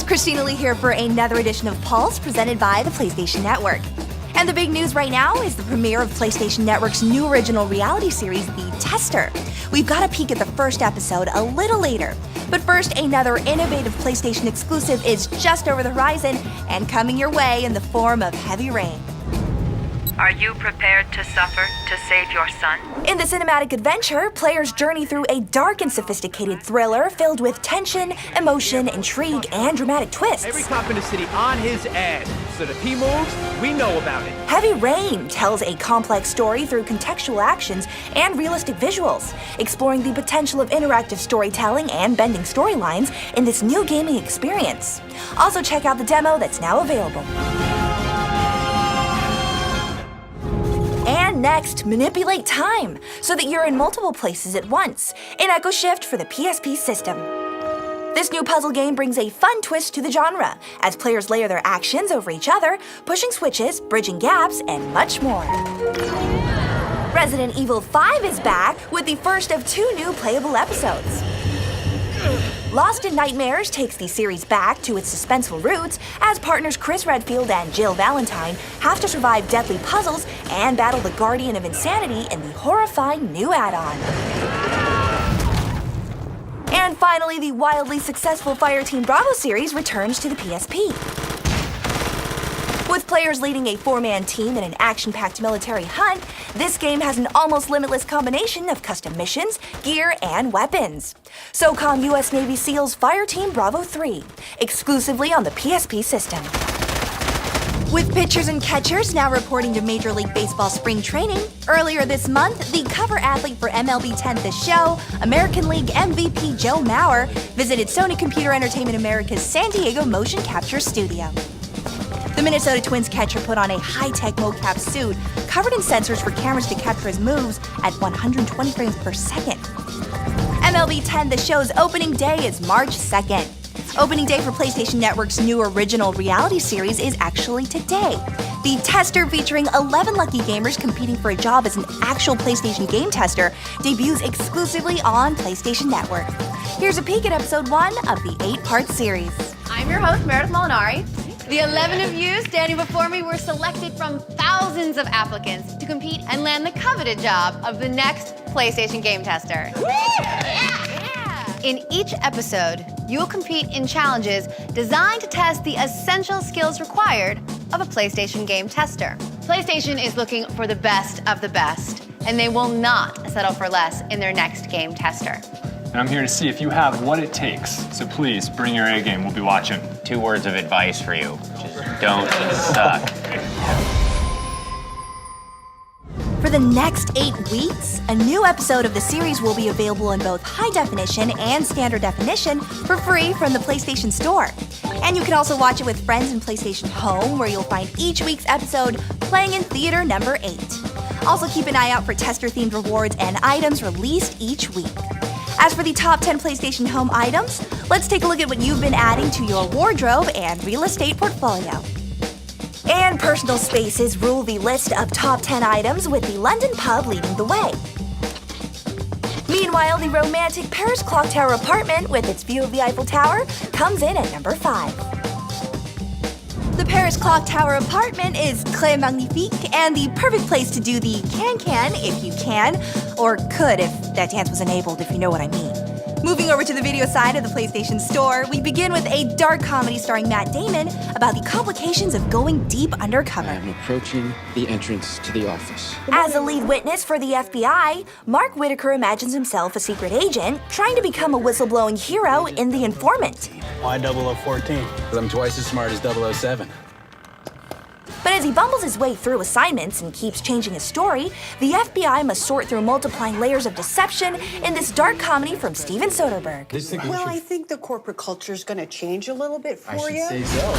Christina Lee here for another edition of Pulse presented by the PlayStation Network. And the big news right now is the premiere of PlayStation Network's new original reality series, The Tester. We've got a peek at the first episode a little later. But first, another innovative PlayStation exclusive is just over the horizon and coming your way in the form of Heavy Rain. Are you prepared to suffer to save your son? In the cinematic adventure, players journey through a dark and sophisticated thriller filled with tension, emotion, intrigue, and dramatic twists. Every cop in the city on his ass, so that if he moves, we know about it. Heavy Rain tells a complex story through contextual actions and realistic visuals, exploring the potential of interactive storytelling and bending storylines in this new gaming experience. Also check out the demo that's now available. And next, manipulate time so that you're in multiple places at once in Echo Shift for the PSP system. This new puzzle game brings a fun twist to the genre as players layer their actions over each other, pushing switches, bridging gaps, and much more. Resident Evil 5 is back with the first of 2 new playable episodes. Lost in Nightmares takes the series back to its suspenseful roots as partners Chris Redfield and Jill Valentine have to survive deadly puzzles and battle the Guardian of Insanity in the horrifying new add-on. And finally, the wildly successful Fireteam Bravo series returns to the PSP. With players leading a 4-man team in an action-packed military hunt, this game has an almost limitless combination of custom missions, gear, and weapons. SOCOM US Navy SEALs Fireteam Bravo 3, exclusively on the PSP system. With pitchers and catchers now reporting to Major League Baseball spring training, earlier this month, the cover athlete for MLB 10 The Show, American League MVP Joe Mauer, visited Sony Computer Entertainment America's San Diego Motion Capture Studio. The Minnesota Twins catcher put on a high-tech mocap suit covered in sensors for cameras to capture his moves at 120 frames per second. MLB 10 The Show's opening day is March 2nd. Opening day for PlayStation Network's new original reality series is actually today. The Tester, featuring 11 lucky gamers competing for a job as an actual PlayStation game tester, debuts exclusively on PlayStation Network. Here's a peek at episode 1 of the 8-part series. I'm your host, Meredith Molinari. The 11 of you standing before me were selected from thousands of applicants to compete and land the coveted job of the next PlayStation game tester. In each episode, you will compete in challenges designed to test the essential skills required of a PlayStation game tester. PlayStation is looking for the best of the best, and they will not settle for less in their next game tester. And I'm here to see if you have what it takes. So please, bring your A game. We'll be watching. 2 words of advice for you. Just don't suck. For the next 8 weeks, a new episode of the series will be available in both high definition and standard definition for free from the PlayStation Store. And you can also watch it with friends in PlayStation Home, where you'll find each week's episode playing in theater number 8. Also keep an eye out for tester-themed rewards and items released each week. As for the top 10 PlayStation Home items, let's take a look at what you've been adding to your wardrobe and real estate portfolio. And personal spaces rule the list of top 10 items, with the London pub leading the way. Meanwhile, the romantic Paris Clock Tower apartment with its view of the Eiffel Tower comes in at number 5. The Paris Clock Tower apartment is très magnifique and the perfect place to do the can-can if you can, or could if that dance was enabled, if you know what I mean. Moving over to the video side of the PlayStation Store, we begin with a dark comedy starring Matt Damon about the complications of going deep undercover. I am approaching the entrance to the office. As a lead witness for the FBI, Mark Whitaker imagines himself a secret agent trying to become a whistleblowing hero in The Informant. Why 0014? Because I'm twice as smart as 007. But as he bumbles his way through assignments and keeps changing his story, the FBI must sort through multiplying layers of deception in this dark comedy from Steven Soderbergh. Well, I think the corporate culture is going to change a little bit for you. I should say so.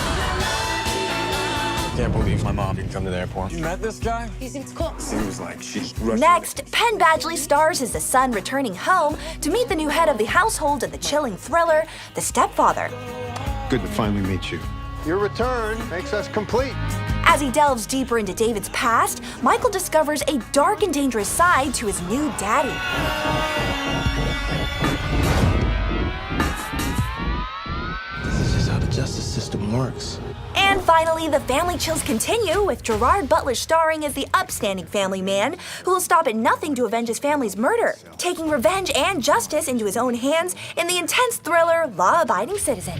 Can't believe my mom didn't come to the airport. You met this guy? He seems cool. Seems like she's rushing. Next, Penn Badgley stars as the son returning home to meet the new head of the household of the chilling thriller, The Stepfather. Good to finally meet you. Your return makes us complete. As he delves deeper into David's past, Michael discovers a dark and dangerous side to his new daddy. This is just how the justice game works. And finally, the family chills continue with Gerard Butler starring as the upstanding family man who will stop at nothing to avenge his family's murder, taking revenge and justice into his own hands in the intense thriller Law-Abiding Citizen.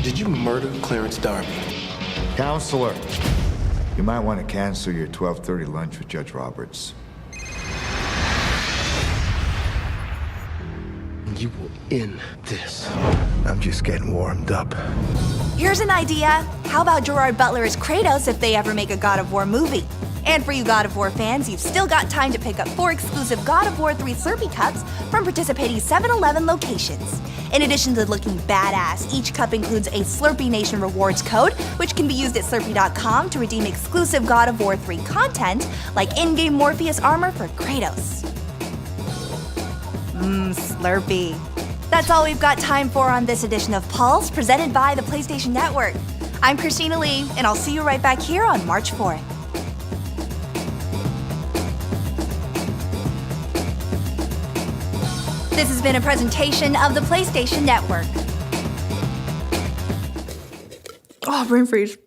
Did you murder Clarence Darby? Counselor, you might want to cancel your 12:30 lunch with Judge Roberts. You will end this. I'm just getting warmed up. Here's an idea. How about Gerard Butler as Kratos if they ever make a God of War movie? And for you God of War fans, you've still got time to pick up 4 exclusive God of War 3 Slurpee cups from participating 7-Eleven locations. In addition to looking badass, each cup includes a Slurpee Nation rewards code, which can be used at Slurpee.com to redeem exclusive God of War 3 content, like in-game Morpheus armor for Kratos. Slurpee. That's all we've got time for on this edition of Pulse, presented by the PlayStation Network. I'm Christina Lee, and I'll see you right back here on March 4th. This has been a presentation of the PlayStation Network. Oh, brain freeze.